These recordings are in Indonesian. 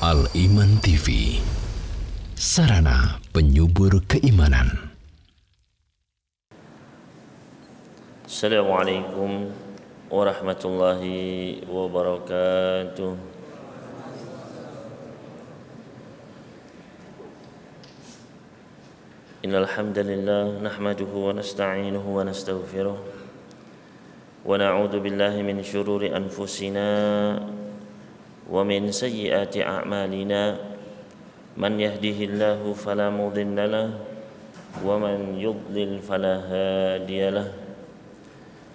Al-Iman TV, sarana penyubur keimanan. Assalamualaikum warahmatullahi wabarakatuh. Innal hamdalillah nahmaduhu wa nasta'inuhu wa nastaghfiruh wa na'udzu billahi min shururi anfusina wa min sayyiati a'malina. Man yahdihillahu fala mudilla lahu wa man yudlil fala hadiya lahu.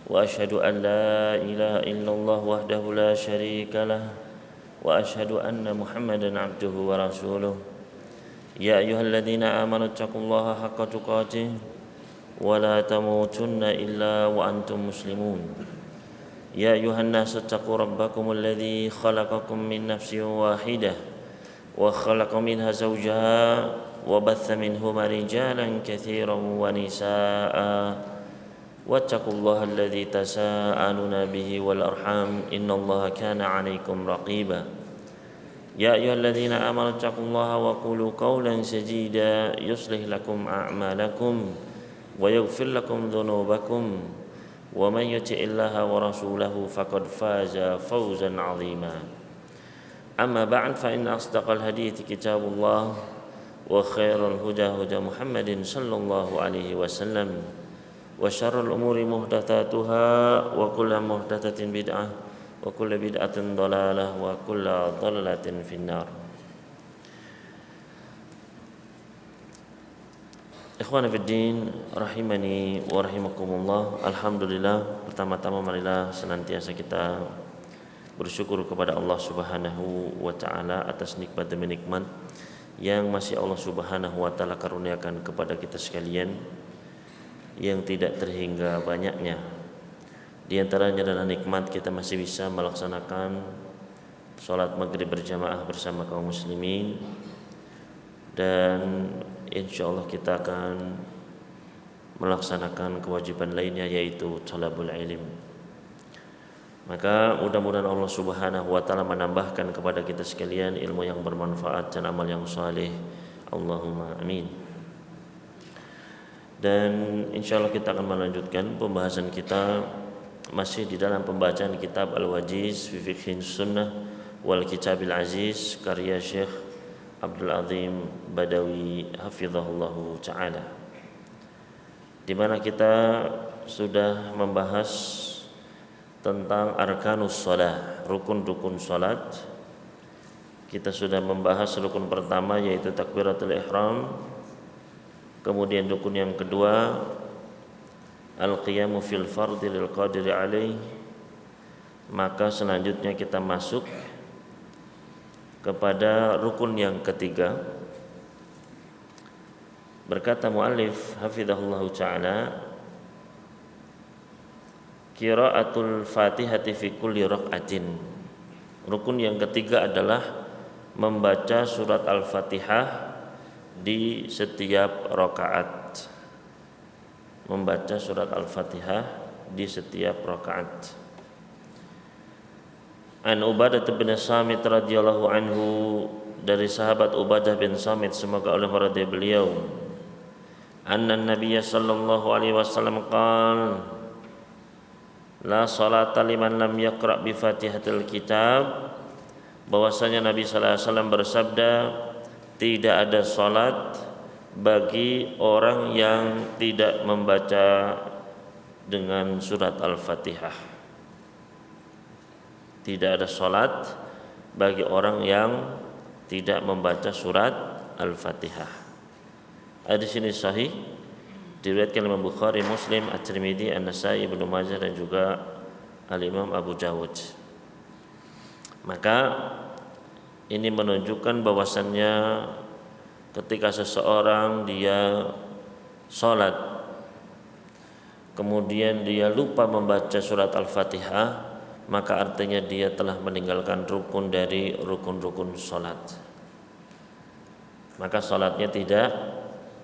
Wa asyhadu an la ilaha illallah wahdahu la syarika lah wa asyhadu anna Muhammadan abduhu wa rasuluh. Ya ayyuhalladzina amanu taqullaha haqqa tuqatih wa la tamutunna illa wa antum muslimun. Ya ayuhan nasu taqu rabbakumul ladzi khalaqakum min nafsin wahidah wa khalaqa minha zawjaha wa batha minhuma rijalan katsiran wa nisaa'a wattaqullaha alladzi tasaaluna bihi wal arham innallaha kana 'alaikum raqiba. Ya ayyuhalladzina amanu taqullaha wa qulu qawlan sadida yuslih lakum a'malakum wa yaghfir lakum dhunubakum wa man yuti'illaha wa rasulahu faqad faza fawzan 'azima. Amma ba'd, fa inna asdaqal hadithi kitabullah wa khairal huda huda Muhammadin sallallahu alaihi wasallam wa syarrul umuri muhdatsatuha wa kullu muhdatsatin bid'ah wa kullu bid'atin dhalalah wa kullu dhalalatin finnar. Ikhwan fillah rahimani wa rahimakumullah. Alhamdulillah, pertama-tama marilah senantiasa kita bersyukur kepada Allah Subhanahu wa taala atas nikmat demi nikmat yang masih Allah Subhanahu wa taala karuniakan kepada kita sekalian, yang tidak terhingga banyaknya. Di antaranya adalah nikmat kita masih bisa melaksanakan salat maghrib berjamaah bersama kaum muslimin, dan insyaallah kita akan melaksanakan kewajiban lainnya, yaitu thalabul ilm. Maka mudah-mudahan Allah Subhanahu wa taala menambahkan kepada kita sekalian ilmu yang bermanfaat dan amal yang saleh. Allahumma amin. Dan insyaallah kita akan melanjutkan pembahasan kita masih di dalam pembacaan kitab Al-Wajiz fi Fiqhin Sunnah wal Kitabil Aziz karya Syekh Abdul Azim Badawi hafizahullahu ta'ala, di mana kita sudah membahas tentang arkanus shalah, rukun-rukun salat. Kita sudah membahas rukun pertama, yaitu takbiratul ihram. Kemudian rukun yang kedua, al-qiyamu fil fardhi lil qadiri alaih. Maka selanjutnya kita masuk kepada rukun yang ketiga. Berkata muallif hafizahullahu ta'ala, qiraatul fatihati fi kulli raq'atin. Rukun yang ketiga adalah membaca surat Al-Fatihah di setiap rakaat. Membaca surat Al-Fatihah di setiap rakaat. An Ubadah bin Samit radhiyallahu anhu, dari sahabat Ubadah bin Samit semoga Allah meridai beliau, anna Nabiy sallallahu alaihi wasallam qala la salata liman lam yaqra bi Fatihatil kitab. Bahwasanya Nabi sallallahu alaihi wasallam bersabda, tidak ada salat bagi orang yang tidak membaca dengan surat Al-Fatihah. Tidak ada salat bagi orang yang tidak membaca surat Al-Fatihah. Hadis ini sahih, diriwayatkan oleh Bukhari, Muslim, At-Tirmidzi, An-Nasa'i, Ibnu Majah dan juga Al-Imam Abu Dawud. Maka ini menunjukkan bahwasannya ketika seseorang dia salat kemudian dia lupa membaca surat Al-Fatihah, maka artinya dia telah meninggalkan rukun dari rukun-rukun salat. Maka salatnya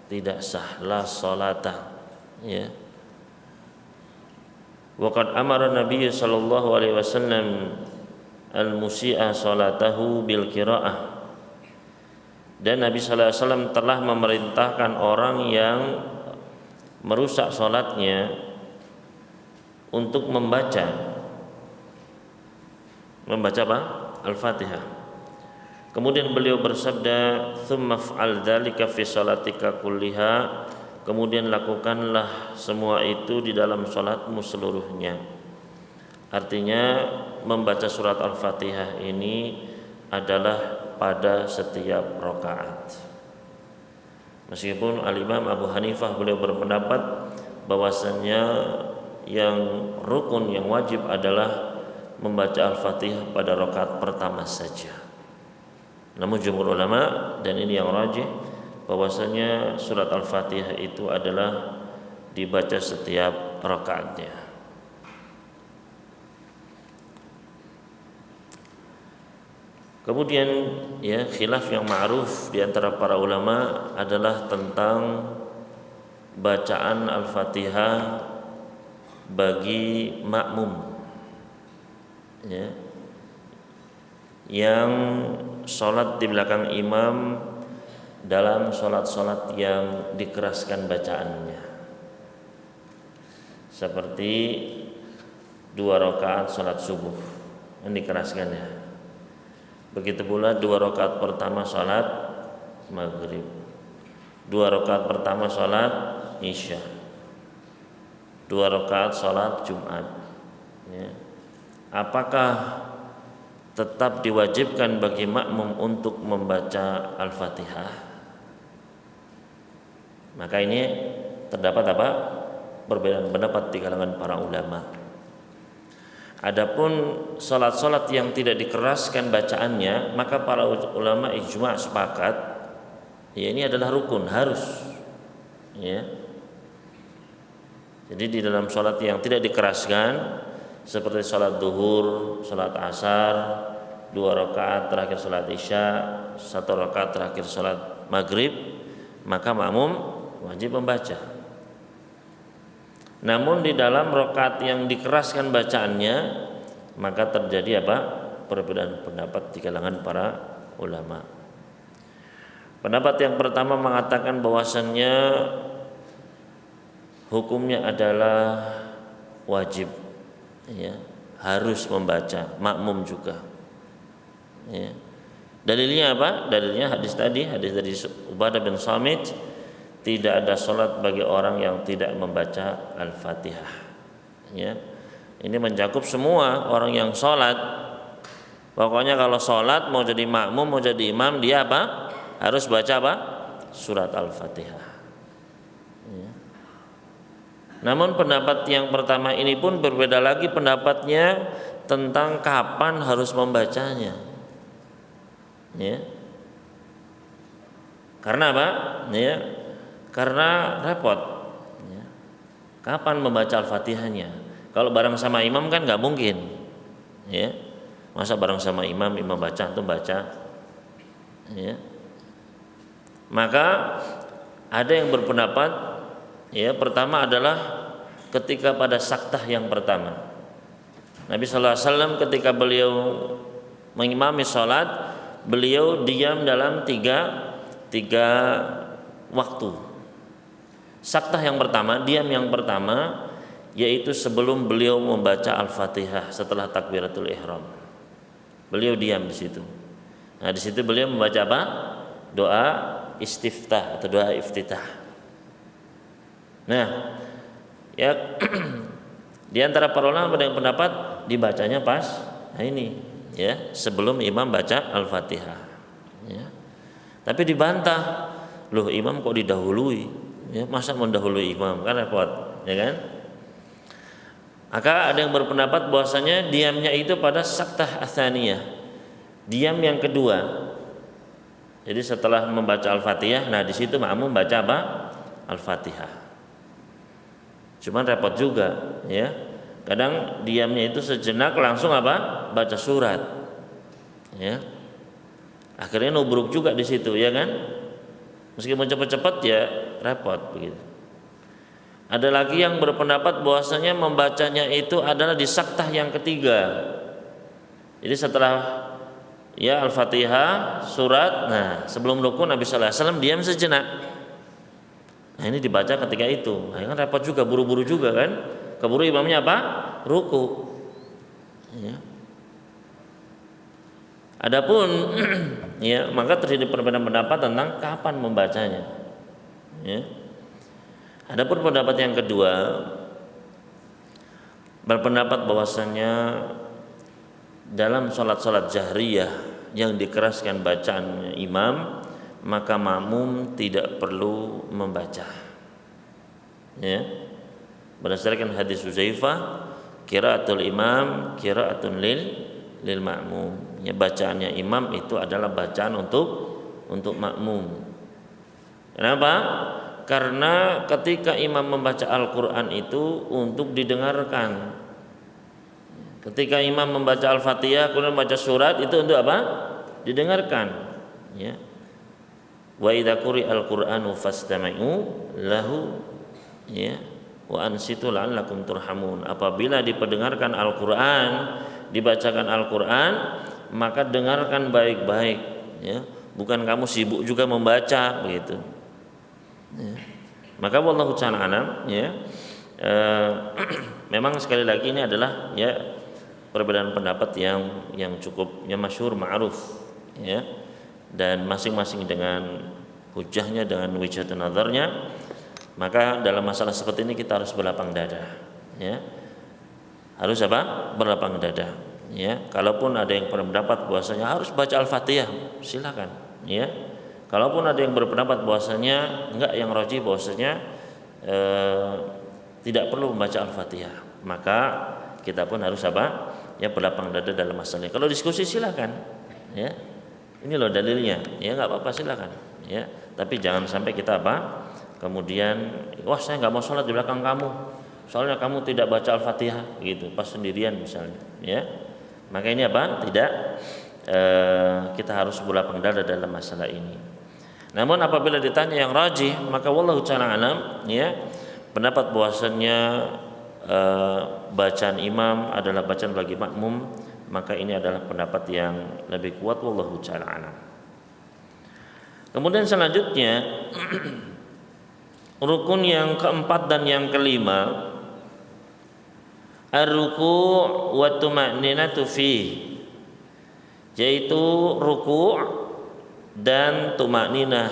tidak sah, la salata, ya. Waqad amara Nabi sallallahu alaihi wasallam al-musi'a salatahu bil qiraah Dan Nabi sallallahu alaihi wasallam telah memerintahkan orang yang merusak salatnya untuk membaca apa? Al-Fatihah. Kemudian beliau bersabda, "Tsumma fa'al dzalika fi salatika kulliha." Kemudian lakukanlah semua itu di dalam salatmu seluruhnya. Artinya membaca surat Al-Fatihah ini adalah pada setiap rakaat. Meskipun Al-Imam Abu Hanifah beliau berpendapat bahwasannya yang rukun, yang wajib adalah membaca Al-Fatihah pada rakaat pertama saja. Namun jumhur ulama, dan ini yang rajih, bahwasanya surat Al-Fatihah itu adalah dibaca setiap rakaatnya. Kemudian ya, khilaf yang ma'ruf di antara para ulama adalah tentang bacaan Al-Fatihah bagi makmum, ya, yang sholat di belakang imam dalam sholat-sholat yang dikeraskan bacaannya, seperti 2 rakaat sholat subuh yang dikeraskannya. Begitu pula 2 rakaat pertama sholat maghrib, 2 rakaat pertama sholat isya, 2 rakaat sholat Jumat, ya. Apakah tetap diwajibkan bagi makmum untuk membaca Al-Fatihah? Maka ini terdapat apa? Perbedaan pendapat di kalangan para ulama. Adapun salat-salat yang tidak dikeraskan bacaannya, maka para ulama ijma' sepakat, ya ini adalah rukun, harus, ya. Jadi di dalam salat yang tidak dikeraskan, seperti salat duhur, salat asar, 2 rakaat terakhir salat isya, 1 rakaat terakhir salat maghrib, maka makmum wajib membaca. Namun di dalam rakaat yang dikeraskan bacaannya, maka terjadi apa? Perbedaan pendapat di kalangan para ulama. Pendapat yang pertama mengatakan bahwasannya hukumnya adalah wajib, ya, harus membaca, makmum juga, ya. Dalilnya apa? Dalilnya hadis dari Ubadah bin Samit, tidak ada sholat bagi orang yang tidak membaca Al-Fatihah, ya. Ini mencakup semua orang yang sholat. Pokoknya kalau sholat, mau jadi makmum, mau jadi imam, dia apa? Harus baca apa? Surat Al-Fatihah, ya. Namun pendapat yang pertama ini pun berbeda lagi pendapatnya tentang kapan harus membacanya, ya. Karena apa? Ya, karena repot, ya. Kapan membaca Al-Fatihahnya? Kalau bareng sama imam kan nggak mungkin, ya. Masa bareng sama imam baca, antum baca, ya. Maka ada yang berpendapat, ya, pertama adalah ketika pada saktah yang pertama. Nabi sallallahu alaihi wasallam ketika beliau mengimami salat, beliau diam dalam tiga waktu. Saktah yang pertama, diam yang pertama, yaitu sebelum beliau membaca Al-Fatihah setelah takbiratul ihram. Beliau diam di situ. Nah, di situ beliau membaca apa? Doa istiftah atau doa iftitah. Nah, ya, di antara para ulama ada yang pendapat dibacanya pas, nah ini, ya, sebelum imam baca Al-Fatihah, ya. Tapi dibantah, loh imam kok didahului, ya, masa mendahului imam, kan repot, ya kan? Maka ada yang berpendapat bahwasanya diamnya itu pada saktah atsaniyah, diam yang kedua. Jadi setelah membaca Al-Fatihah, nah di situ makmum baca apa? Al-Fatihah. Cuman repot juga, ya. Kadang diamnya itu sejenak langsung apa? Baca surat, ya. Akhirnya nubruk juga di situ, ya kan? Meskipun cepat-cepat ya repot begitu. Ada lagi yang berpendapat bahwasanya membacanya itu adalah di saktah yang ketiga. Jadi setelah ya Al-Fatihah, surat. Nah, sebelum ruku Nabi sallallahu alaihi wasallam diam sejenak. Nah, ini dibaca ketika itu. Nah, kan repot juga, buru-buru juga kan. Keburu imamnya apa? Ruku. Ya. Adapun ya, maka terjadi perbedaan pendapat tentang kapan membacanya. Ya. Adapun pendapat yang kedua berpendapat bahwasanya dalam sholat-sholat jahriyah yang dikeraskan bacaan imam, maka makmum tidak perlu membaca. Ya. Berdasarkan hadis Huzaifah, qiraatul imam qiraatun lil makmum. Ya, bacaannya imam itu adalah bacaan untuk makmum. Kenapa? Karena ketika imam membaca Al-Qur'an itu untuk didengarkan. Ketika imam membaca Al-Fatihah kemudian membaca surat itu untuk apa? Didengarkan. Ya. Wa idza quri'al Qur'anu fastami'u lahu, ya, wa ansitu la'allakum turhamun. Apabila diperdengarkan Al-Qur'an, dibacakan Al-Qur'an, maka dengarkan baik-baik, ya. Bukan kamu sibuk juga membaca begitu. Ya. Maka wallahu ta'ala alam, ya. Memang sekali lagi ini adalah ya perbedaan pendapat yang cukup ya masyhur ma'ruf, ya. Dan masing-masing dengan hujahnya, dengan wijhatun nazarnya. Maka dalam masalah seperti ini kita harus berlapang dada, ya. Harus apa? Berlapang dada, ya. Kalaupun ada yang berpendapat bahwasanya harus baca Al-Fatihah, silakan, ya. Kalaupun ada yang berpendapat bahwasanya enggak, yang rajih bahwasanya tidak perlu membaca Al-Fatihah, maka kita pun harus apa? Ya, berlapang dada dalam masalah ini. Kalau diskusi silakan, ya. Ini loh dalilnya, ya enggak apa-apa, silakan, ya. Tapi jangan sampai kita apa? Kemudian, wah saya nggak mau sholat di belakang kamu, soalnya kamu tidak baca Al-Fatihah, gitu, pas sendirian misalnya, ya. Maka ini apa? Tidak, kita harus berlapang dada dalam masalah ini. Namun apabila ditanya yang rajih, maka wallahu ta'ala alam, ya, pendapat bahwasannya bacaan imam adalah bacaan bagi makmum, maka ini adalah pendapat yang lebih kuat, wallahu ta'ala alam. Kemudian selanjutnya rukun yang keempat dan yang kelima, ar-ruku' wa tuma'ninatu fi, yaitu ruku' dan tuma'ninah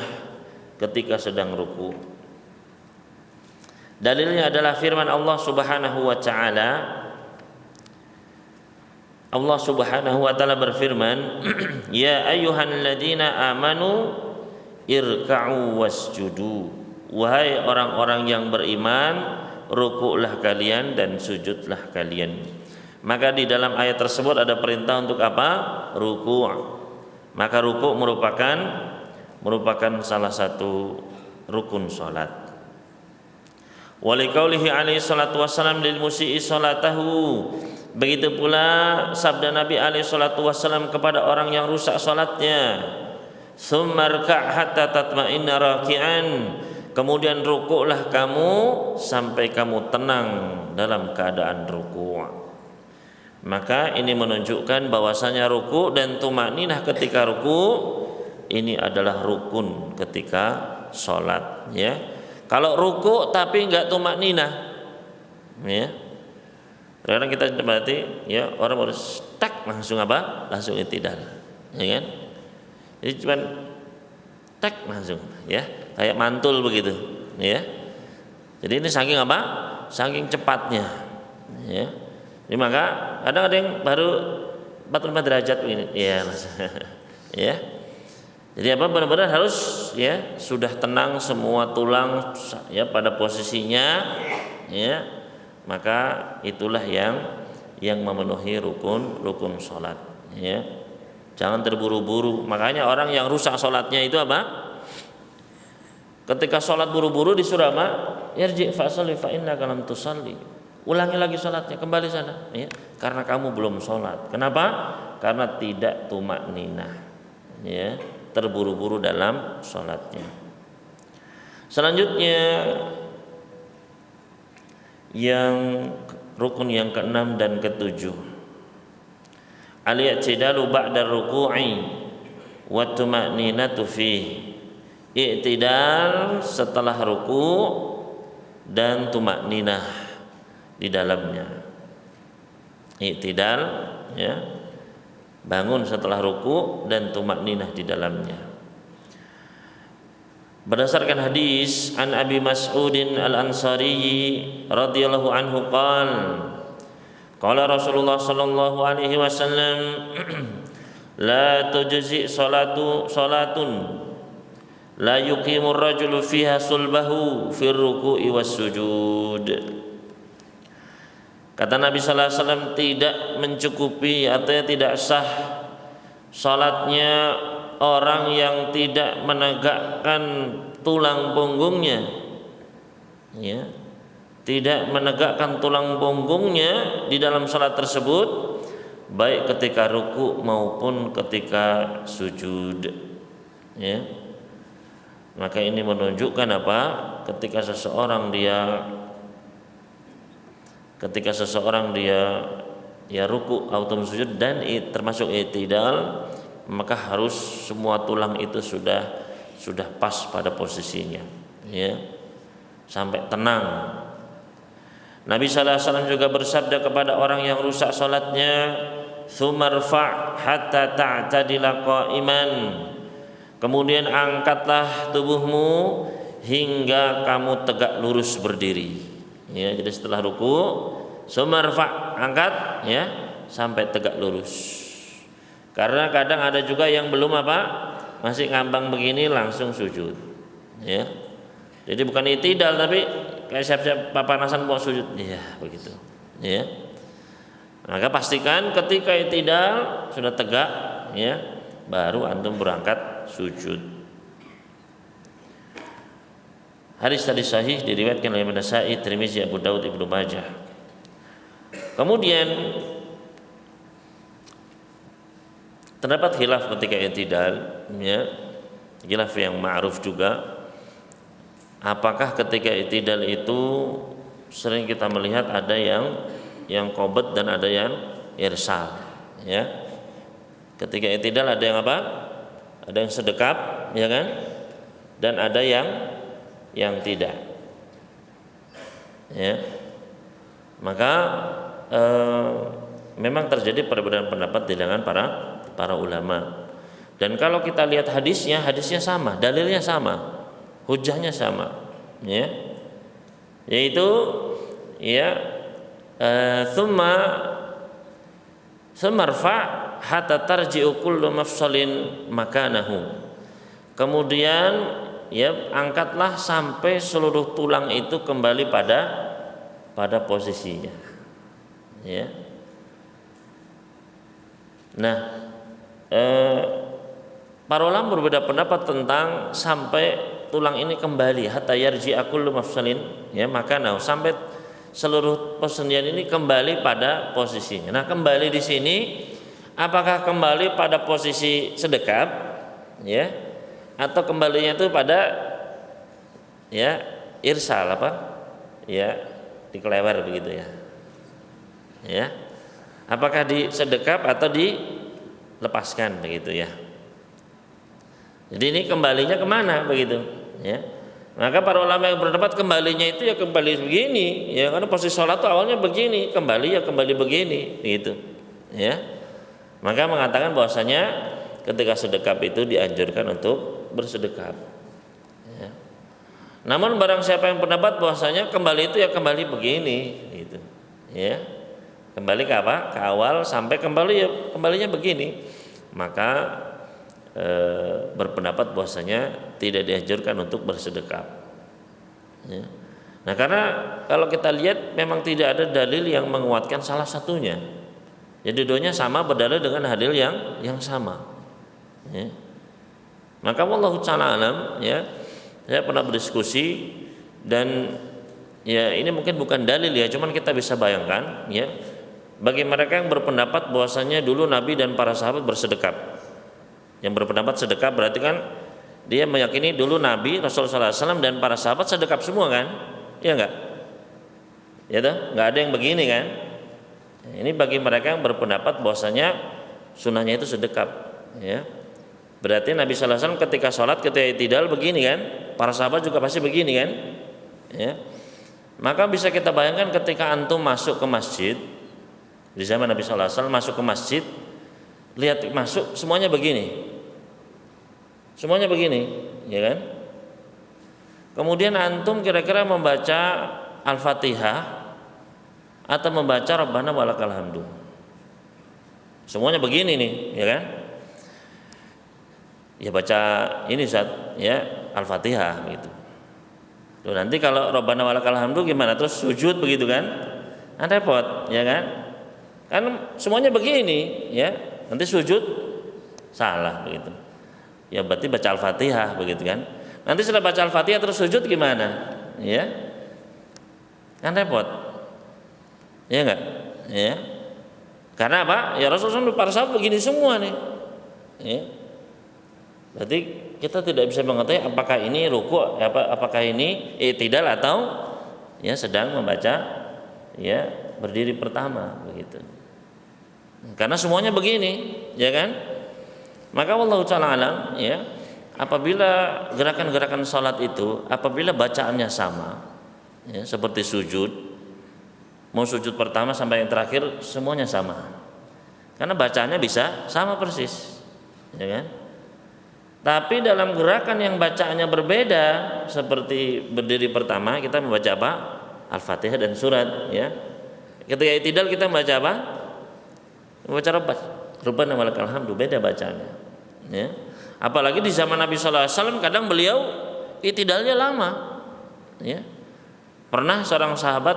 ketika sedang ruku'. Dalilnya adalah firman Allah Subhanahu wa taala. Allah Subhanahu wa taala berfirman, "Ya ayyuhalladzina amanu irka'u wasjudu." Wahai orang-orang yang beriman, rukuklah kalian dan sujudlah kalian. Maka di dalam ayat tersebut ada perintah untuk apa? Ruku'. Maka rukuk merupakan salah satu rukun salat. Waliqaulihi alaihi salatu wassalam lil musii salatahu. Begitu pula sabda Nabi alaihi salatu wassalam kepada orang yang rusak salatnya, "Tsummarka' hatta tatma'inna raki'an." Kemudian rukuklah kamu sampai kamu tenang dalam keadaan rukuk. Maka ini menunjukkan bahwasanya rukuk dan tumaninah ketika rukuk ini adalah rukun ketika sholat, ya. Kalau rukuk tapi enggak tumaninah, ya. Kadang kita berarti, ya, orang baru tak langsung apa? Langsung i'tidal, ya kan? Jadi cuma tak langsung, ya, kayak mantul begitu, ya. Jadi ini saking apa? Saking cepatnya, ya. Jadi maka kadang ada yang baru 45 derajat ini, ya, ya. Jadi apa? Benar-benar harus, ya, sudah tenang semua tulang, ya, pada posisinya, ya. Maka itulah yang memenuhi rukun sholat, ya. Jangan terburu-buru. Makanya orang yang rusak sholatnya itu apa? Ketika sholat buru-buru disuruh apa? Irji' fasalli fa innaka lam tusalli. Ulangi lagi sholatnya, kembali sana, ya. Karena kamu belum sholat. Kenapa? Karena tidak tumakninah, ya, terburu-buru dalam sholatnya. Selanjutnya yang rukun yang keenam dan ketujuh, al-i'tidalu ba'da ruku'i wa tuma'ninatu fihi. I'tidal setelah ruku dan tumakninah di dalamnya. I'tidal, ya, bangun setelah ruku dan tumakninah di dalamnya. Berdasarkan hadis an Abi Mas'udin Al-Ansari radhiyallahu anhu qala Rasulullah sallallahu alaihi wasallam la tujzi salatun la yuqimur rajulu fiha sulbahu fir ruku'i was sujud. Kata Nabi sallallahu alaihi wasallam, tidak mencukupi atau tidak sah salatnya orang yang tidak menegakkan tulang punggungnya, ya, tidak menegakkan tulang punggungnya di dalam salat tersebut, baik ketika ruku maupun ketika sujud, ya. Maka ini menunjukkan apa? Ketika seseorang dia ya ruku atau sujud dan termasuk i'tidal, maka harus semua tulang itu sudah pas pada posisinya, ya, sampai tenang. Nabi sallallahu alaihi wasallam juga bersabda kepada orang yang rusak salatnya, "Tsumarfa hatta ta'tadila qa'iman." Kemudian angkatlah tubuhmu hingga kamu tegak lurus berdiri. Ya, jadi setelah ruku, sumarfa, angkat, ya, sampai tegak lurus. Karena kadang ada juga yang belum apa, masih ngambang begini langsung sujud. Ya, jadi bukan i'tidal tapi kayak siap-siap papanasan mau sujud. Ya, begitu. Ya, maka pastikan ketika i'tidal sudah tegak, ya, baru antum berangkat sujud. Hadis tadi sahih diriwayatkan oleh An-Nasa'i, Tirmizi, Abu Daud, Ibnu Majah. Kemudian terdapat khilaf ketika i'tidal, ya, khilaf yang ma'ruf juga. Apakah ketika i'tidal itu sering kita melihat ada yang qabd dan ada yang irsal, ya. Ketika i'tidal ada yang apa? Ada yang sedekap, ya kan? Dan ada yang tidak. Ya. Maka memang terjadi perbedaan pendapat di kalangan para ulama. Dan kalau kita lihat hadisnya sama, dalilnya sama, hujahnya sama, ya. Yaitu ya sumarfa hatta tarji'u kullu mafsalin makanahu. Kemudian ya angkatlah sampai seluruh tulang itu kembali pada posisinya. Ya. Nah, para ulama berbeda pendapat tentang sampai tulang ini kembali hatta yarji'a kullu mafsalin, ya, makanahu, sampai seluruh persendian ini kembali pada posisinya. Nah, kembali di sini apakah kembali pada posisi sedekap, ya, atau kembalinya itu pada ya irsal apa? Ya, dikelewer begitu ya. Ya. Apakah di sedekap atau dilepaskan begitu ya. Jadi ini kembalinya kemana begitu, ya. Maka para ulama yang berpendapat kembalinya itu ya kembali begini, ya, karena posisi sholat itu awalnya begini, kembali ya kembali begini, gitu, ya. Maka mengatakan bahwasanya ketika sedekap itu dianjurkan untuk bersedekap. Ya. Namun barang siapa yang pendapat bahwasanya kembali itu ya kembali begini, gitu, ya, kembali ke apa? Ke awal sampai kembali ya kembalinya begini, maka berpendapat bahwasanya tidak dianjurkan untuk bersedekap. Ya. Nah, karena kalau kita lihat memang tidak ada dalil yang menguatkan salah satunya. Jadi dua-duanya sama, berdalil dengan hadil yang sama. Ya. Maka wallahu ta'ala alam, ya, saya pernah berdiskusi dan ya ini mungkin bukan dalil ya, cuman kita bisa bayangkan, ya, bagi mereka yang berpendapat bahwasanya dulu Nabi dan para sahabat bersedekap. Yang berpendapat sedekap berarti kan dia meyakini dulu Nabi Rasulullah SAW dan para sahabat sedekap semua kan? Iya enggak? Ya toh, enggak ada yang begini kan? Ini bagi mereka yang berpendapat bahwasanya Sunnahnya itu sedekap, ya. Berarti Nabi sallallahu alaihi wasallam ketika sholat, ketika i'tidal begini kan, para sahabat juga pasti begini kan, ya. Maka bisa kita bayangkan ketika antum masuk ke masjid di zaman Nabi sallallahu alaihi wasallam, masuk ke masjid, lihat masuk semuanya begini, ya kan. Kemudian antum kira-kira membaca Al-Fatihah atau membaca Rabbana walakal hamdu, semuanya begini nih, ya kan. Ya baca ini Ustaz, ya Al-Fatihah gitu. Loh, nanti kalau Rabbana walakal hamdu gimana? Terus sujud begitu kan? Kan repot, ya kan? Kan semuanya begini, ya. Nanti sujud salah begitu. Ya berarti baca Al-Fatihah begitu kan? Nanti setelah baca Al-Fatihah terus sujud gimana? Ya. Kan repot. Ya enggak? Ya. Karena apa? Ya Rasulullah para sahabat begini semua nih. Ya. Berarti kita tidak bisa mengetahui apakah ini ruku, apakah ini i'tidal atau ya sedang membaca ya berdiri pertama begitu. Karena semuanya begini, ya kan? Maka wallahu ta'ala alam, ya, apabila gerakan-gerakan salat itu apabila bacaannya sama, ya, seperti sujud, mau sujud pertama sampai yang terakhir semuanya sama. Karena bacaannya bisa sama persis, ya kan? Tapi dalam gerakan yang bacaannya berbeda, seperti berdiri pertama kita membaca apa? Al-Fatihah dan surat, ya. Ketika i'tidal kita membaca apa? Membaca Rabbana walakal hamdu, beda bacaannya, ya. Apalagi di zaman Nabi sallallahu alaihi wasallam kadang beliau i'tidalnya lama, ya. Pernah seorang sahabat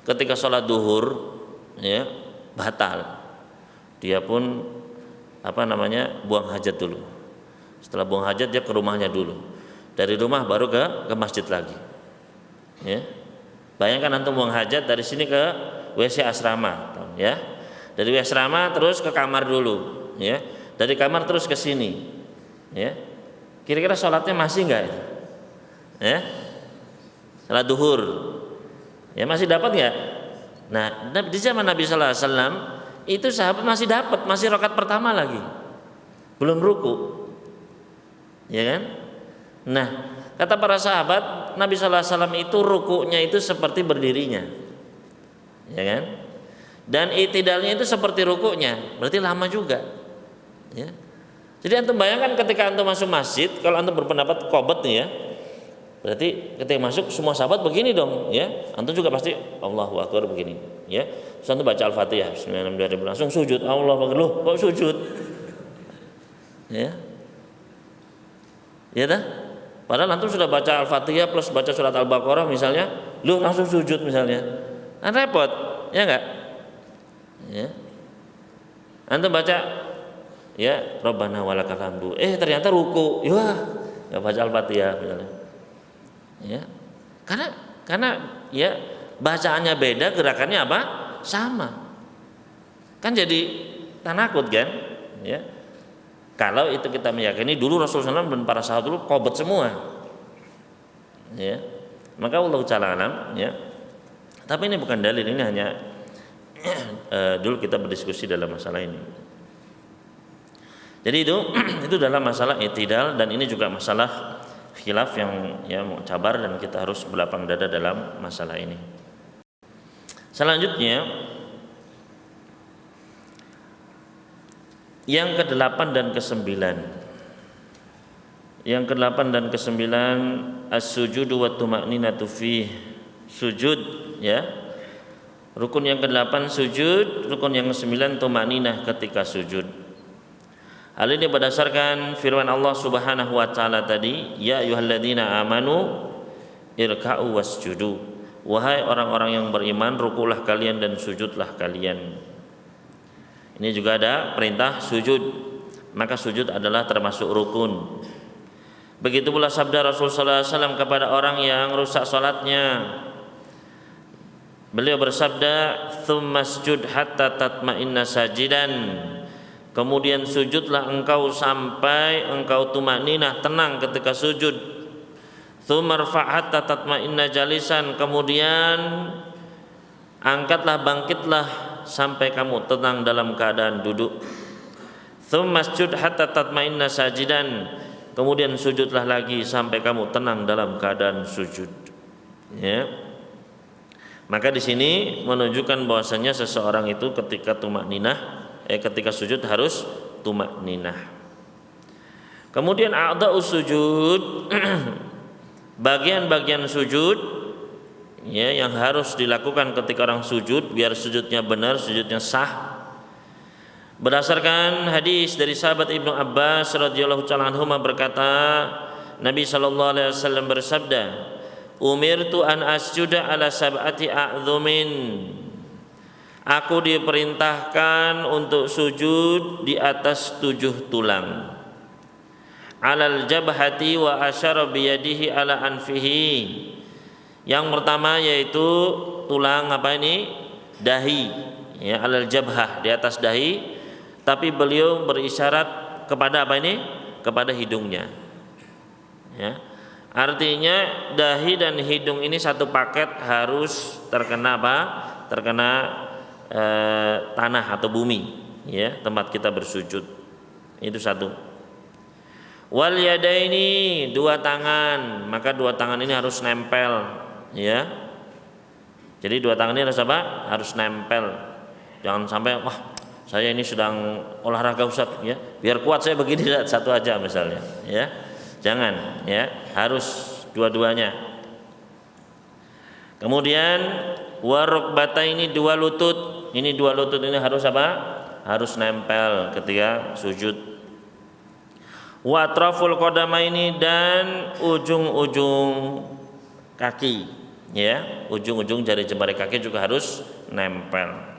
ketika sholat duhur, ya, batal. Dia pun buang hajat dulu. Setelah buang hajat dia ke rumahnya dulu. Dari rumah baru ke masjid lagi. Ya. Bayangkan antum buang hajat dari sini ke WC asrama, ya. Dari WC asrama terus ke kamar dulu, ya. Dari kamar terus ke sini. Ya. Kira-kira sholatnya masih enggak itu? Ya. Salat duhur. Ya masih dapat enggak? Nah, di zaman Nabi sallallahu alaihi wasallam itu sahabat masih dapat, masih rakaat pertama lagi. Belum ruku. Ya kan? Nah, kata para sahabat, Nabi sallallahu alaihi wasallam itu rukunya itu seperti berdirinya. Ya kan? Dan i'tidalnya itu seperti rukunya, berarti lama juga. Ya. Jadi antum bayangkan ketika antum masuk masjid, kalau antum berpendapat qobot nih ya. Berarti ketika masuk semua sahabat begini dong, ya. Antum juga pasti Allahu akbar begini, ya. Terus antum baca Al-Fatihah, bismillahirrahmanirrahim, langsung sujud. Allahu akbar. Loh, kok sujud? Ya. Ya dah. Padahal antum sudah baca Al-Fatihah plus baca surat Al-Baqarah misalnya, lu langsung sujud misalnya. Kan repot, ya enggak? Ya. Antum baca ya Rabbana walakal hamdu. Ternyata ruku. Ya, enggak baca Al-Fatihah misalnya. Ya. Karena ya bacaannya beda, gerakannya apa? Sama. Kan jadi tanakut kan? Ya. Kalau itu kita meyakini dulu Rasulullah SAW dan para sahabat dulu qobot semua, ya, maka Allah ta'ala alam, ya. Tapi ini bukan dalil, ini hanya dulu kita berdiskusi dalam masalah ini. Jadi itu dalam masalah i'tidal, dan ini juga masalah khilaf yang ya mu'tabar dan kita harus berlapang dada dalam masalah ini. Selanjutnya yang ke-8 dan ke-9. Yang ke-8 dan ke-9 as-sujudu wa tuma'ninatu fih. Sujud, ya. Rukun yang ke-8 sujud, rukun yang ke-9 tuma'ninah ketika sujud. Hal ini berdasarkan firman Allah Subhanahu wa taala tadi, ya ayyuhalladzina amanu irka'u wasjudu. Wahai orang-orang yang beriman, rukulah kalian dan sujudlah kalian. Ini juga ada perintah sujud, maka sujud adalah termasuk rukun. Begitu pula sabda Rasulullah SAW kepada orang yang rusak salatnya. Beliau bersabda, "Tsummasjud hatta tatma'inna sajidan." Kemudian sujudlah engkau sampai engkau tumakninah, tenang ketika sujud. "Tsumarfa' hatta tatma'inna jalisan." Kemudian angkatlah, bangkitlah sampai kamu tenang dalam keadaan duduk. Tsummasjud hatta tatma'inna sajidan. Kemudian sujudlah lagi sampai kamu tenang dalam keadaan sujud. Ya. Maka di sini menunjukkan bahwasanya seseorang itu ketika ketika sujud harus tumakninah. Kemudian a'dha'us sujud bagian-bagian sujud ya yang harus dilakukan ketika orang sujud biar sujudnya benar, sujudnya sah. Berdasarkan hadis dari sahabat Ibnu Abbas radhiyallahu ta'ala anhuma berkata, Nabi sallallahu alaihi wasallam bersabda, "Umirtu an asjuda ala sab'ati a'dhumin." Aku diperintahkan untuk sujud di atas 7 tulang. Alal jabhati wa asyara biyadihi ala anfihi. Yang pertama yaitu tulang apa ini? Dahi. Ya, alal jabhah, di atas dahi. Tapi beliau berisyarat kepada apa ini? Kepada hidungnya. Ya. Artinya dahi dan hidung ini satu paket harus terkena apa? Terkena tanah atau bumi, ya, tempat kita bersujud. Itu satu. Wal yadaini, 2 tangan, maka 2 tangan ini harus nempel, ya. Jadi 2 tangan ini harus apa? Harus nempel. Jangan sampai saya ini sedang olahraga Ustaz, ya. Biar kuat saya begini satu aja misalnya, ya. Jangan, ya. Harus dua-duanya. Kemudian warukbataini, 2 lutut. Ini 2 lutut ini harus apa? Harus nempel ketika sujud. Wa atraful qadamaini, dan ujung-ujung kaki, ya. Ujung-ujung jari jemari kaki juga harus nempel.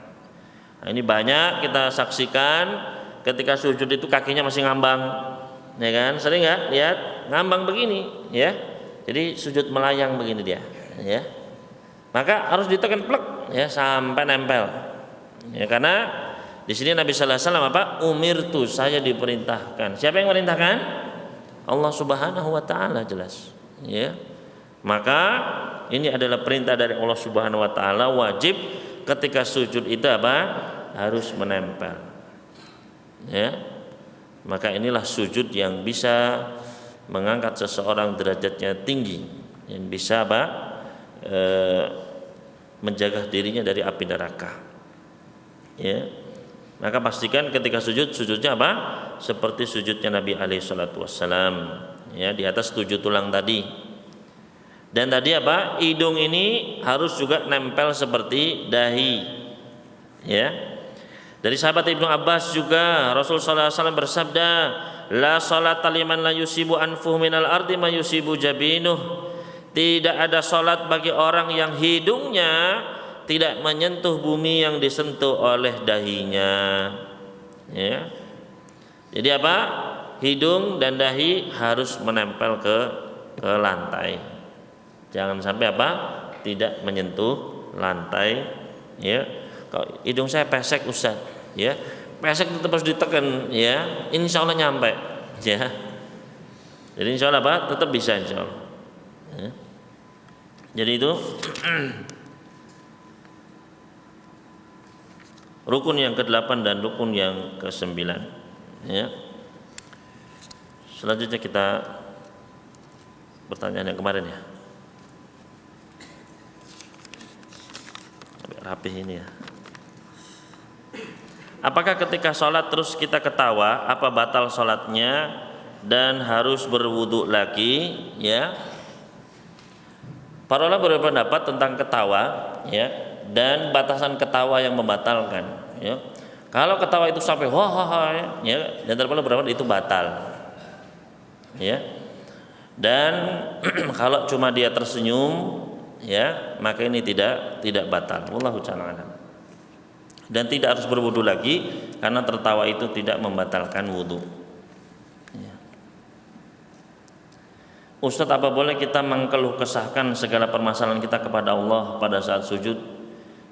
Nah, ini banyak kita saksikan ketika sujud itu kakinya masih ngambang, ya kan? Sering nggak lihat ngambang begini, ya? Jadi sujud melayang begini dia, ya. Maka harus ditekan plek, ya, sampai nempel. Ya, karena di sini Nabi sallallahu alaihi wasallam apa? Umirtu, saya diperintahkan. Siapa yang merintahkan? Allah Subhanahu wa taala, jelas, ya. Maka ini adalah perintah dari Allah Subhanahu wa taala, wajib ketika sujud itu apa? Harus menempel. Ya. Maka inilah sujud yang bisa mengangkat seseorang derajatnya tinggi, yang bisa apa? Menjaga dirinya dari api neraka. Ya. Maka pastikan ketika sujudnya apa? Seperti sujudnya Nabi alaihi salatu wassalam, ya, di atas 7 tulang tadi. Dan tadi apa? Hidung ini harus juga nempel seperti dahi. Ya. Dari sahabat Ibnu Abbas juga Rasul sallallahu alaihi wasallam bersabda, "La salata liman la yusibu anfuhu minal ardi ma yusibu jabinuh." Tidak ada salat bagi orang yang hidungnya tidak menyentuh bumi yang disentuh oleh dahinya. Ya. Jadi apa? Hidung dan dahi harus menempel ke lantai. Jangan sampai apa? Tidak menyentuh lantai, ya. Kalau hidung saya pesek Ustaz, ya. Pesek tetap harus ditekan, ya. Insya Allah nyampe, ya. Jadi insya Allah apa? Tetap bisa insya Allah. Ya. Jadi itu rukun yang ke-8 dan rukun yang ke-9, ya. Selanjutnya kita pertanyaan yang kemarin, ya. Rapih ini, ya. Apakah ketika sholat terus kita ketawa, apa batal sholatnya dan harus berwudu lagi, ya? Para ulama berpendapat tentang ketawa, ya, dan batasan ketawa yang membatalkan, ya. Kalau ketawa itu sampai ya, dan terlalu berapa itu batal, ya. Dan kalau cuma dia tersenyum, ya, maka ini tidak batal. Wallahu ta'ala alam. Dan tidak harus berwudu lagi karena tertawa itu tidak membatalkan wudu. Ya. Ustaz, apa boleh kita mengeluh kesahkan segala permasalahan kita kepada Allah pada saat sujud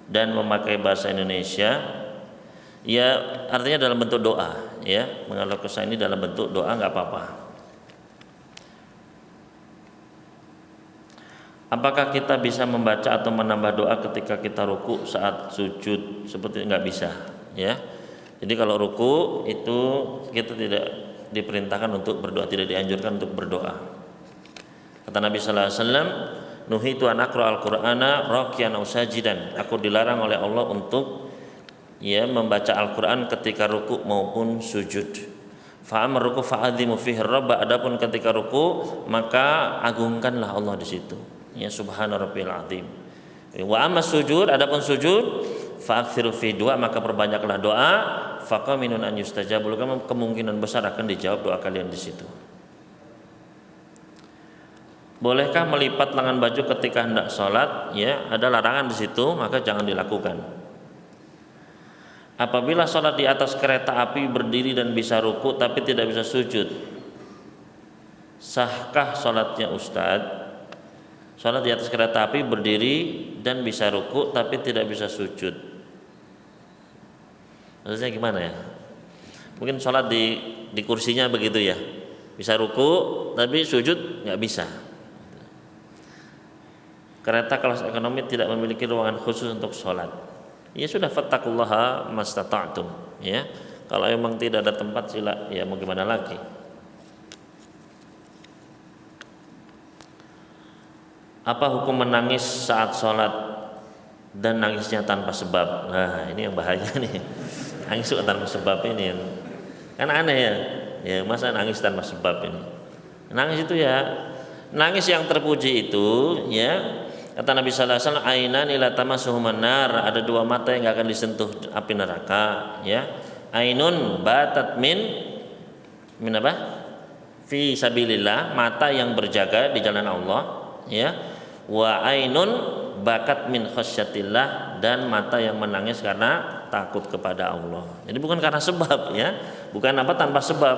dan memakai bahasa Indonesia? Ya, artinya dalam bentuk doa, ya. Mengeluh kesah ini dalam bentuk doa enggak apa-apa. Apakah kita bisa membaca atau menambah doa ketika kita ruku saat sujud? Seperti enggak bisa, ya. Jadi kalau ruku itu kita tidak diperintahkan untuk berdoa, tidak dianjurkan untuk berdoa. Kata Nabi sallallahu alaihi wasallam, nuhitu an aqra al-Qur'ana raqiyan aw sajidan. Aku dilarang oleh Allah untuk membaca Al-Qur'an ketika ruku maupun sujud. Fa amar ruku fa'adzimu fihi rabb. Adapun ketika ruku maka agungkanlah Allah di situ. Ya subhana rabbiyal azim. Wa amma sujud, adapun sujud fa'aktsiru fi du'a, maka perbanyaklah doa. Faqaminun an yustajabu lakum, kemungkinan besar akan dijawab doa kalian di situ. Bolehkah melipat lengan baju ketika hendak sholat? Ya, ada larangan di situ, maka jangan dilakukan. Apabila sholat di atas kereta api berdiri dan bisa ruku tapi tidak bisa sujud, sahkah sholatnya Ustadz? Sholat di atas kereta api berdiri dan bisa ruku tapi tidak bisa sujud, maksudnya gimana ya? Mungkin sholat di kursinya begitu ya, bisa ruku tapi sujud nggak bisa. Kereta kelas ekonomi tidak memiliki ruangan khusus untuk sholat. Ya sudah, fattaqullaha mastata'tum. Ya, kalau memang tidak ada tempat sila, ya mau gimana lagi. Apa hukum menangis saat sholat dan nangisnya tanpa sebab? Nah ini yang bahaya nih. Nangis tanpa sebab ini kan aneh ya. Ya masa nangis tanpa sebab ini? Nangis itu ya, nangis yang terpuji itu ya. Kata Nabi sallallahu alaihi wasallam, ainani la tamassuhuman nar, ada dua mata yang enggak akan disentuh api neraka, ya. Ainun batat min apa? Fi sabilillah, mata yang berjaga di jalan Allah, ya. Wa ainun bakat min khasyatillah, dan mata yang menangis karena takut kepada Allah. Jadi bukan karena sebab, ya. Bukan apa tanpa sebab.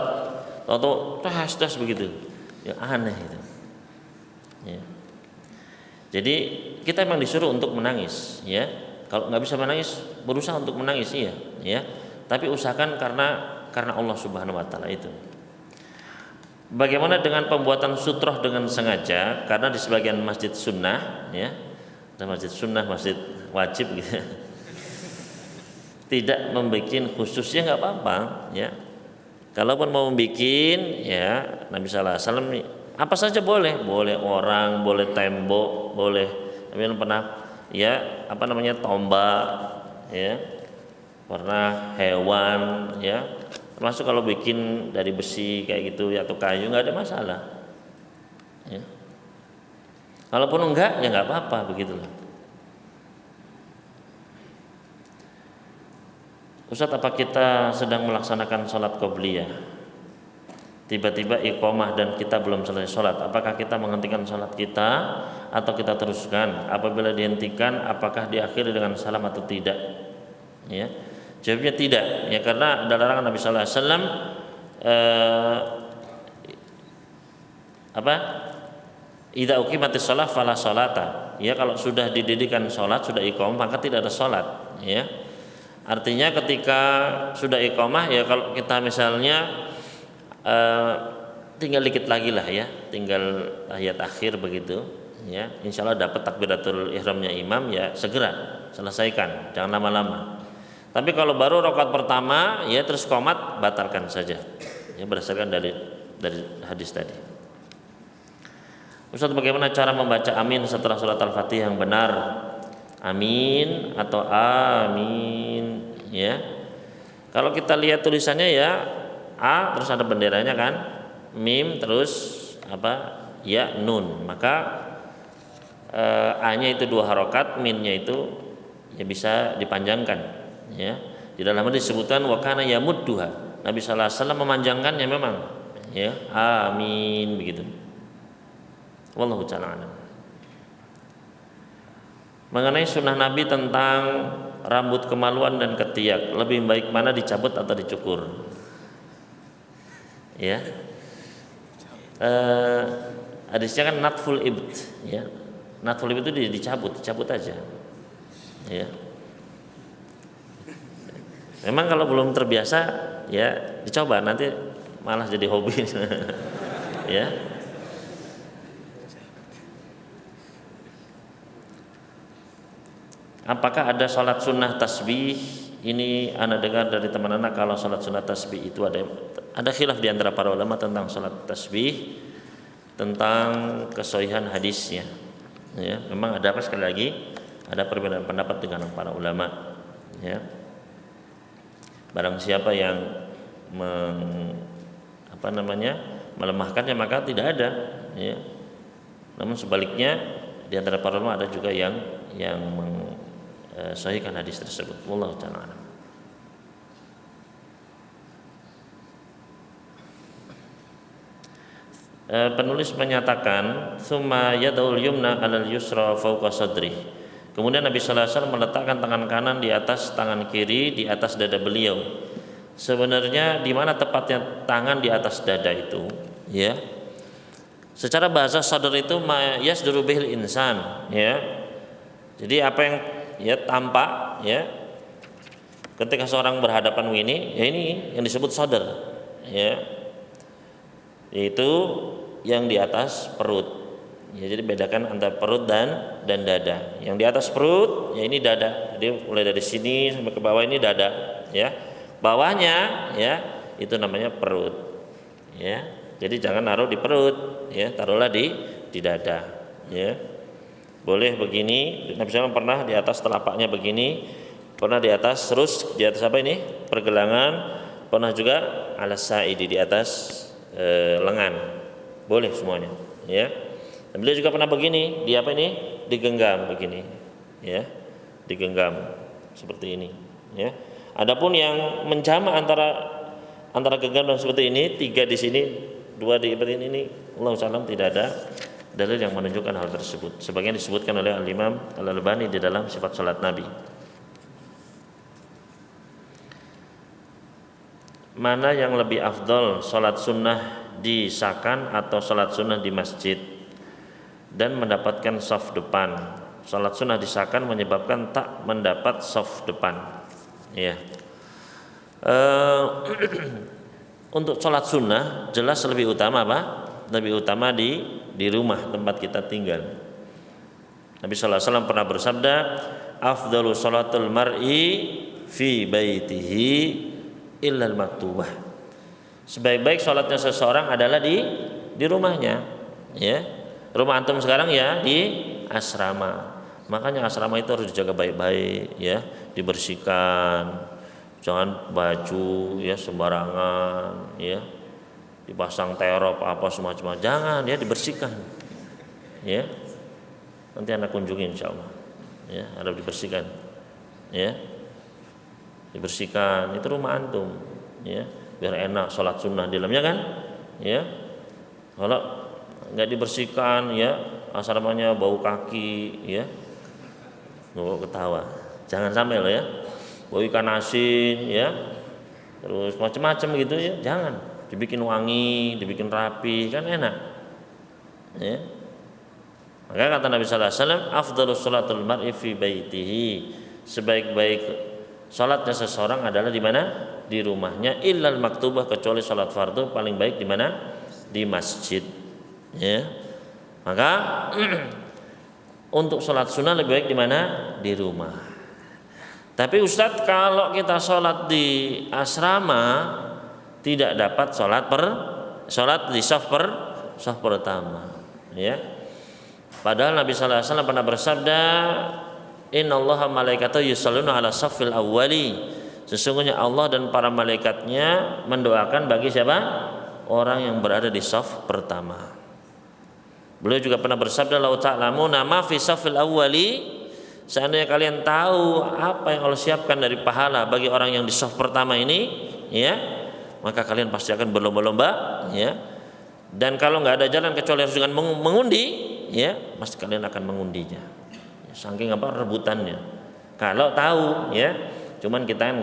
Tahu tas begitu. Ya aneh itu. Ya. Jadi kita memang disuruh untuk menangis, ya. Kalau nggak bisa menangis, berusaha untuk menangis, iya, ya. Tapi usahakan karena Allah Subhanahu Wa Taala itu. Bagaimana dengan pembuatan sutroh dengan sengaja? Karena di sebagian masjid sunnah, ya, ada masjid sunnah, masjid wajib, gitu. Tidak membuat khususnya nggak apa-apa, ya. Kalaupun mau membuat, ya, Nabi Sallallahu Alaihi Wasallam apa saja boleh orang, boleh tembok, boleh. Tapi pernah ya tombak, ya, pernah hewan, ya, termasuk kalau bikin dari besi kayak gitu ya, atau kayu, nggak ada masalah, ya. Kalaupun enggak ya nggak apa-apa, begitulah. Ustaz, apa kita sedang melaksanakan sholat qobliyah, tiba-tiba iqamah dan kita belum selesai sholat, apakah kita menghentikan sholat kita atau kita teruskan? Apabila dihentikan, apakah diakhiri dengan salam atau tidak? Ya, jawabnya tidak, ya, karena ada larangan Nabi Sallallahu Alaihi Wasallam idza uqimatis shalah fala sholata. Ya, kalau sudah didirikan sholat, sudah iqamah, maka tidak ada sholat, ya. Artinya ketika sudah iqamah, ya, kalau kita misalnya tinggal dikit lagi lah, ya, tinggal tahiyat akhir begitu, ya, insya Allah dapat takbiratul ihramnya imam, ya, segera selesaikan, jangan lama-lama. Tapi kalau baru rakaat pertama, ya, terus qomat, batalkan saja, ya, berdasarkan dari hadis tadi. Ustaz, bagaimana cara membaca amin setelah surat al-fatihah yang benar? Amin atau amin, ya. Kalau kita lihat tulisannya, ya, A terus ada benderanya kan, mim terus ya nun, maka A-nya itu 2 harokat, min-nya itu ya bisa dipanjangkan, ya. Di dalamnya disebutkan wa kana yamudduha, Nabi sallallahu alaihi wasallam memanjangkannya memang, ya, amin begitu. Wallahu ta'ala a'lam. Mengenai sunnah Nabi tentang rambut kemaluan dan ketiak, lebih baik mana, dicabut atau dicukur? Ya, hadisnya kan natful ibt, ya, natful ibt itu dicabut aja, ya. Memang kalau belum terbiasa, ya, dicoba, nanti malah jadi hobi, ya. Apakah ada sholat sunnah tasbih ini ana dengar dari teman anak kalau salat sunat tasbih itu ada khilaf di antara para ulama tentang salat tasbih, tentang kesohihan hadisnya. Ya, memang ada sekali lagi ada perbedaan pendapat dengan para ulama. Ya. Barang siapa yang melemahkannya maka tidak ada. Ya. Namun sebaliknya di antara para ulama ada juga yang sahihkan hadis tersebut. Wallahu ta'ala a'lam. Penulis menyatakan summa yadul yumna 'alal yusra fawqa sadri. Kemudian Nabi sallallahu alaihi wasallam meletakkan tangan kanan di atas tangan kiri di atas dada beliau. Sebenarnya di mana tepatnya tangan di atas dada itu, ya. Secara bahasa sadr itu ma yasduru bihil insan, ya. Jadi apa yang tampak, ya, ketika seorang berhadapan ini, ya ini yang disebut sadr, ya, yaitu yang di atas perut. Ya, jadi bedakan antara perut dan dada. Yang di atas perut, ya ini dada. Jadi mulai dari sini sampai ke bawah ini dada, ya. Bawahnya, ya, itu namanya perut, ya. Jadi jangan naruh di perut, ya, taruhlah di dada, ya. Boleh begini. Nabi SAW pernah di atas telapaknya begini, pernah di atas terus di atas apa ini? Pergelangan, pernah juga ala sa'idi di atas lengan. Boleh semuanya, ya. Dan beliau juga pernah begini, di apa ini? Digenggam begini, ya. Digenggam seperti ini, ya. Adapun yang menjamak antara genggam seperti ini, 3 di sini, 2 di ini, Allah SAW tidak ada dalil yang menunjukkan hal tersebut. Sebagian disebutkan oleh Al-Imam Al-Albani di dalam sifat salat Nabi. Mana yang lebih afdol, salat sunnah di sakan atau salat sunnah di masjid dan mendapatkan saf depan? Salat sunnah di sakan menyebabkan tak mendapat saf depan, ya. Untuk salat sunnah jelas lebih utama apa? Lebih utama di rumah tempat kita tinggal. Nabi sallallahu alaihi wasallam pernah bersabda, afdalu salatul mar'i fi baitihi illa al-maktubah. Sebaik-baik salatnya seseorang adalah di rumahnya, ya. Rumah antum sekarang ya di asrama. Makanya asrama itu harus dijaga baik-baik, ya, dibersihkan. Jangan baju ya sembarangan, ya. Dipasang terop apa semacam, jangan, ya, dibersihkan, ya. Nanti anak kunjungi insyaallah, ya, harus dibersihkan, ya, dibersihkan. Itu rumah antum, ya, biar enak sholat sunnah di dalamnya kan, ya. Kalau nggak dibersihkan, ya, asramanya bau kaki, ya, nggak ketawa, jangan sampai loh, ya, bau ikan asin, ya, terus macam-macam gitu, ya, jangan. Dibikin wangi, dibikin rapi, kan enak, ya. Maka kata Nabi sallallahu alaihi wasallam, afdhalus sholatul mar'i fi baitihi, sebaik-baik salatnya seseorang adalah di mana? Di rumahnya, illal maktubah, kecuali salat fardu paling baik di mana? Di masjid, ya. Maka untuk salat sunnah lebih baik di mana? Di rumah. Tapi Ustadz, kalau kita salat di asrama tidak dapat salat di saf pertama, ya. Padahal Nabi sallallahu alaihi wasallam pernah bersabda, innallaha malaikatahu yusholluna ala saffil awwali. Sesungguhnya Allah dan para malaikatnya mendoakan bagi siapa? Orang yang berada di saf pertama. Beliau juga pernah bersabda, lau ta'lamuna ma fi saffil awwali, seandainya kalian tahu apa yang Allah siapkan dari pahala bagi orang yang di saf pertama ini, ya, maka kalian pasti akan berlomba-lomba, ya. Dan kalau nggak ada jalan kecuali harus dengan mengundi, ya, pasti kalian akan mengundinya. Saking apa rebutannya. Kalau tahu, ya, cuman kita kan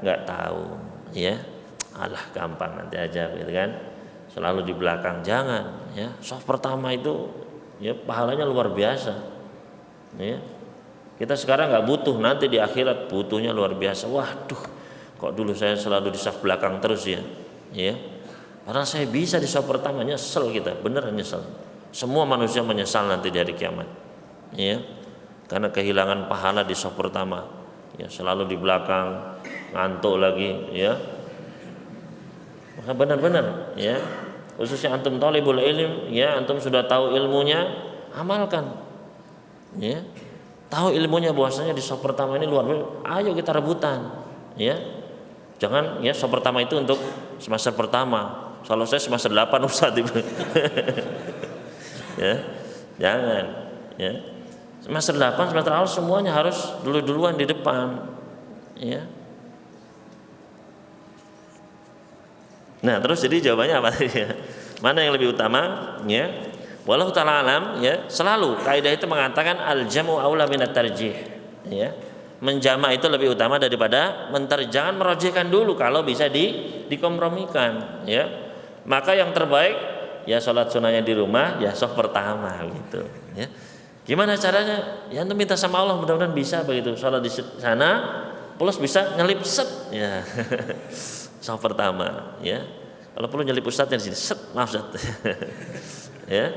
nggak tahu, ya. Alah gampang nanti aja, gitu kan. Selalu di belakang, jangan, ya. Saf pertama itu, ya, pahalanya luar biasa, ya. Kita sekarang nggak butuh, nanti di akhirat butuhnya luar biasa. Waduh, kok dulu saya selalu di saf belakang terus, ya, ya. Padahal saya bisa di saf pertama, nyesel kita, beneran nyesel. Semua manusia menyesal nanti di hari kiamat, ya, karena kehilangan pahala di saf pertama. ya selalu di belakang, ngantuk lagi, ya. Maka benar-benar, ya, khususnya antum thalibul ilm, ya, antum sudah tahu ilmunya, amalkan, ya. Tahu ilmunya bahwasanya di saf pertama ini luar biasa, ayo kita rebutan, ya. Jangan ya saf pertama itu untuk semester pertama. Kalau saya semester 8 Ustaz itu. Ya. Jangan, ya. Semester 8, semester awal semuanya harus duluan di depan, ya. Nah, terus jadi jawabannya apa tadi? Mana yang lebih utama? Ya. Wallahu ta'ala alam, ya. Selalu kaidah itu mengatakan al-jam'u aula minat tarjih, ya. Menjama' itu lebih utama daripada jangan merojihkan dulu kalau bisa dikompromikan, ya. Maka yang terbaik ya salat sunnahnya di rumah, ya shaf pertama gitu, ya. Gimana caranya? Ya antum minta sama Allah mudah-mudahan bisa begitu. Salat di sana plus bisa nyelip set, ya. Shaf pertama, ya. Kalau perlu nyelip ustadznya di sini, set, maaf Ustaz. Ya.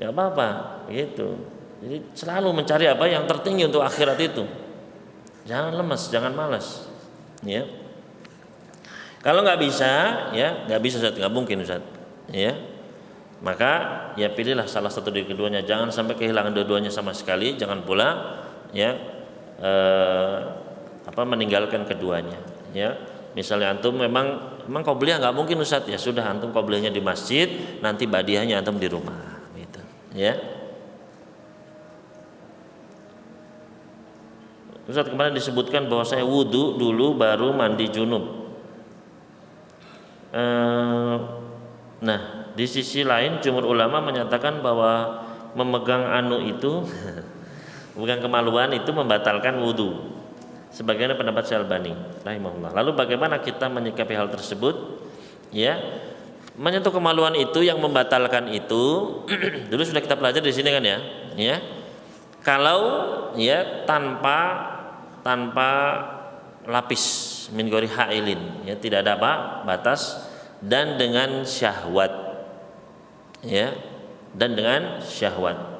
Enggak apa-apa, gitu. Jadi selalu mencari apa yang tertinggi untuk akhirat itu. Jangan lemes, jangan malas. Ya. Kalau nggak bisa, ya nggak bisa Ustaz, nggak mungkin Ustaz. Ya. Maka ya pilihlah salah satu dari keduanya. Jangan sampai kehilangan dua-duanya sama sekali. Jangan pula ya meninggalkan keduanya. Ya. Misalnya antum memang qobliyah nggak mungkin Ustaz, ya sudah antum qobliyahnya di masjid, nanti badiahnya antum di rumah. Gitu. Ya. Ustaz kemarin disebutkan bahwa saya wudu dulu baru mandi junub. Nah, di sisi lain jumhur ulama menyatakan bahwa memegang anu itu memegang kemaluan itu membatalkan wudu. Sebagaimana pendapat Syalbani rahimahullah. Lalu bagaimana kita menyikapi hal tersebut? Ya, menyentuh kemaluan itu yang membatalkan itu dulu sudah kita pelajari di sini kan ya. Ya. Kalau ya tanpa lapis min ghairi hailin, ya tidak ada batas, dan dengan syahwat, ya, dan dengan syahwat.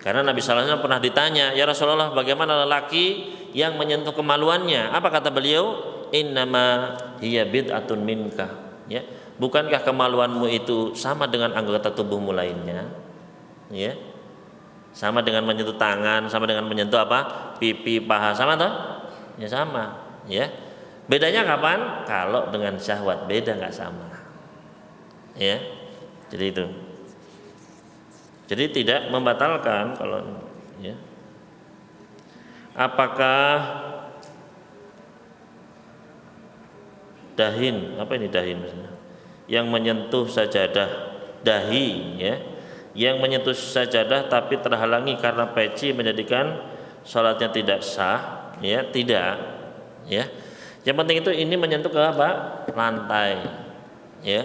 Karena Nabi sallallahu alaihi wasallam pernah ditanya, ya Rasulullah, bagaimana lelaki yang menyentuh kemaluannya? Apa kata beliau? Innama hiya bid'atun minka, ya. Bukankah kemaluanmu itu sama dengan anggota tubuhmu lainnya? Ya. Sama dengan menyentuh tangan, sama dengan menyentuh apa? Pipi, paha, sama toh? Ya sama, ya. Bedanya kapan? Kalau dengan syahwat, beda nggak sama. Ya. Jadi itu. Jadi tidak membatalkan kalau ya. Apakah dahin, apa ini dahin maksudnya? Yang menyentuh sajadah, dahi, ya. Yang menyentuh sajadah tapi terhalangi karena peci menjadikan salatnya tidak sah, ya, tidak, ya. Yang penting itu ini menyentuh ke apa? Lantai, ya.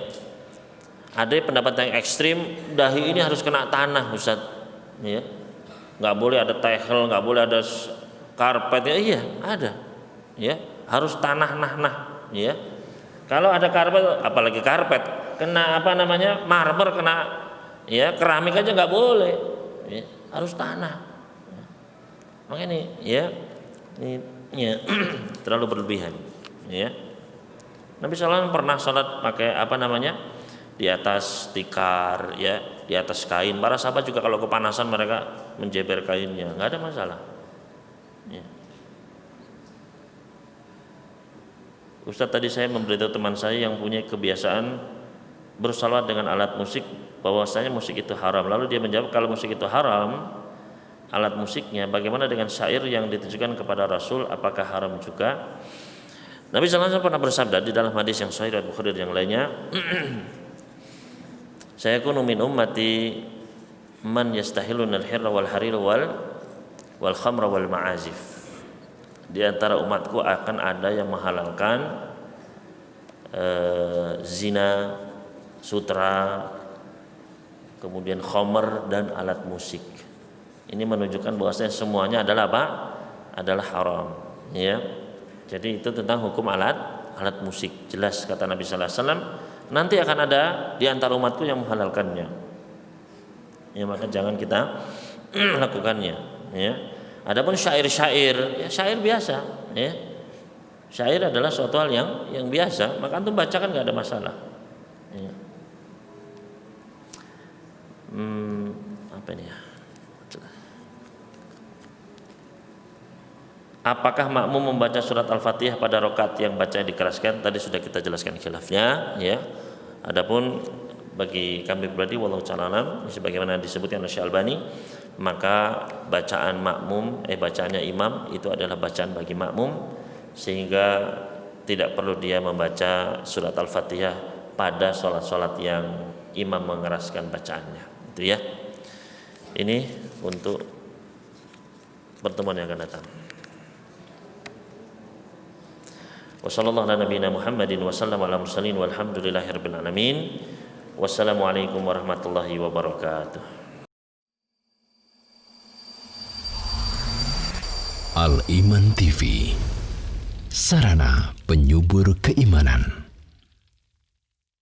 Ada pendapat yang ekstrim, dahi ini harus kena tanah, Ustaz, ya. Nggak boleh ada tehel, nggak boleh ada karpet, ya. Iya, ada, ya. Harus tanah, ya. Kalau ada karpet, apalagi karpet, kena apa namanya, marmer, kena, ya, keramik aja nggak boleh, ya. Harus tanah. Makanya ini, ya, ini, ya, terlalu berlebihan, ya. Nabi SAW pernah sholat pakai apa namanya, di atas tikar, ya, di atas kain. Para sahabat juga kalau kepanasan mereka menjeber kainnya, nggak ada masalah. Ya. Ustaz, tadi saya memberitahu teman saya yang punya kebiasaan bersalawat dengan alat musik bahwasanya musik itu haram. Lalu dia menjawab, kalau musik itu haram, alat musiknya, bagaimana dengan syair yang ditujukan kepada Rasul, apakah haram juga? Nabi SAW pernah bersabda di dalam hadis yang sahih riwayat Bukhari dan yang lainnya, saya kunu min ummati man yastahilun al-hirra wal harira wal khamra wal ma'azif. Di antara umatku akan ada yang menghalalkan zina, sutra, kemudian khamr dan alat musik. Ini menunjukkan bahwasanya semuanya adalah apa? Adalah haram, ya. Jadi itu tentang hukum alat musik. Jelas kata Nabi sallallahu alaihi wasallam, nanti akan ada di antara umatku yang menghalalkannya. Ya, maka jangan kita lakukannya, ya. Adapun syair-syair, ya syair biasa, ya. Syair adalah suatu hal yang biasa, maka antum bacakan nggak ada masalah. Ya. Apa ini ya? Apakah makmum membaca surat Al-Fatihah pada rakaat yang bacanya dikeraskan? Tadi sudah kita jelaskan khilafnya, ya. Adapun bagi kami pribadi wallahu ta'ala alam, sebagaimana disebutkan oleh Syekh Albani, maka bacaan bacaannya imam itu adalah bacaan bagi makmum, sehingga tidak perlu dia membaca surat Al-Fatihah pada sholat-sholat yang imam mengeraskan bacaannya. Itu ya. Ini untuk pertemuan yang akan datang. Wassallallahu ala nabiyina Muhammadin wa sallam ala mursalin walhamdulillahirabbil alamin. Wassalamualaikum warahmatullahi wabarakatuh. Al-Iman TV, sarana penyubur keimanan.